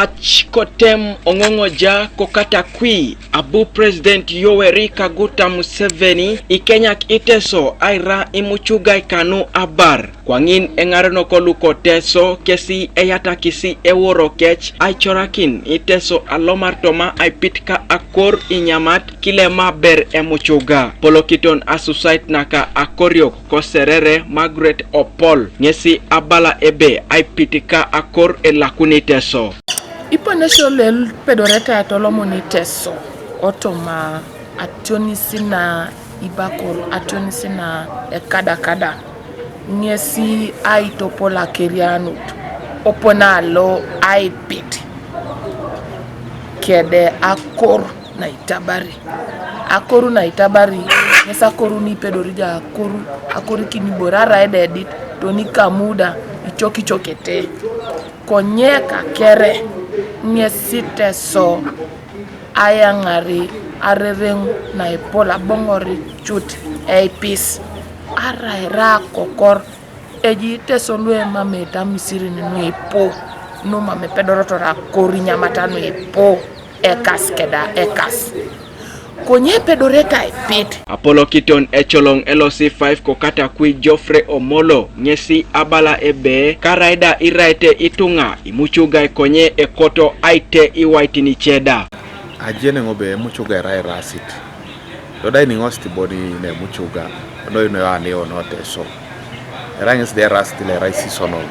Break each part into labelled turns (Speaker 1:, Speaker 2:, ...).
Speaker 1: mach kotem ongongoja kokata kwi abu President Yoweri Kaguta Museveni ikenyak Iteso aira imuchugai kanu abar kwangin engareno koluko teso kesi eyata kisi eworo kech aichorakin Iteso Alomar Toma Aipit ka akor inyamat kilema ber emuchuga polokiton asusait naka akoriok koserere Margaret Opol ngesi abala ebe Aipit ka akor elakuni Teso.
Speaker 2: Iponesho lel pedoreta tolomoni Teso otoma atonisina ibakol atonisina kada ngesi aitopola kerianut oponalo Aipit kede akor na itabari akoru na itabari ngesa koru ni pedorija akoru kini borara edit toni kamuda ichoki chokete konyeka kere ngesi Teso ayangari arereng na ipola bongori chut epis araira kokor eji Teso lue mameta misiri nenu ipo no mame pedorotora kori nyamatano ipo ekas keda ekas konye pedoreta Aipit
Speaker 1: Apollo Kiton echolong LOC5 kokata kui Joffrey Omolo ngesi abala ebe karaida iraite itunga imuchuga konye ekoto aite iwaitini cheda
Speaker 3: ajene ngobe muchuga rai rasit dodai ni ngosti body ne muchuga no ino ya ne ono Teso rangis de rast le rai seasonal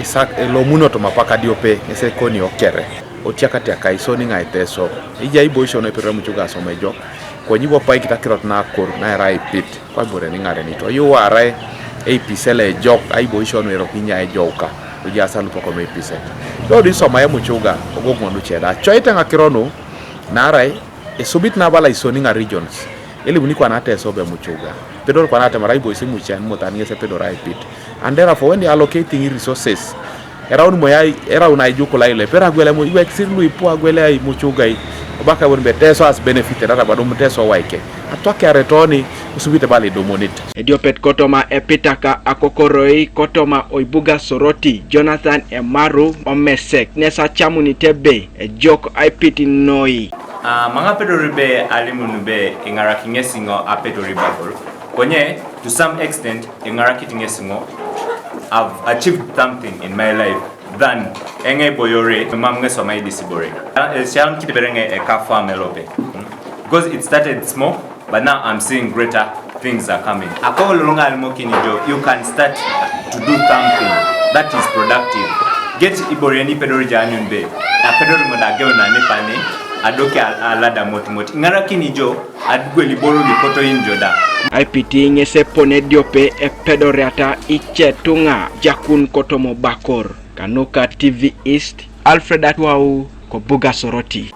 Speaker 3: isak lo muno to mapaka diope ese koni okere otiakati akaisoni ngai Teso ija iboisho no pere muchuga somejo konyibo pai kitakirot na kor na rai pit kwa bore ni ngare ni to yo arai episele jok aiboisho no ero kinya e joka uja salu poko me episele do di soma ya muchuga ogogo no cheda choite ngakirono na rai esubit na bala isoni nga regions eli buni kwa na Teso be muchuga pedor kwa na te marai boisi muchan motani ese pedor Aipit and therefore when they allocating resources around moya era una ijuko la ile pera gwele mo iwe ksiru ipo agwele ai muchuga baka wonbe Teso as benefit rara badum Teso waike atoke aretoni usubite bali domonite
Speaker 1: Ediopet kotoma epitaka akokoroi kotoma oibuga soroti Jonathan Emaru omesek nesa chamuni tebe ejok Aipit noi
Speaker 4: mga pedoribe alimunube ingaraki ngesingo apedoribabor konye to some extent ingaraki tingesingo I've achieved something in my life than enge boyore mamnge somai disibore sham kitiberenge ekafa melope because it started small but now I'm seeing greater things are coming akolonga almokinijo you can start to do something that is productive get iboreni pedorija anyunbe na pedoringo da geona nepane adoke alada motimoti ngarakini jo adgweli boro likoto injoda
Speaker 1: Aipit ngese pone diope e pedorata ichetunga jakun kotomo bakor Kanuka TV East Alfred Atwau ko buga soroti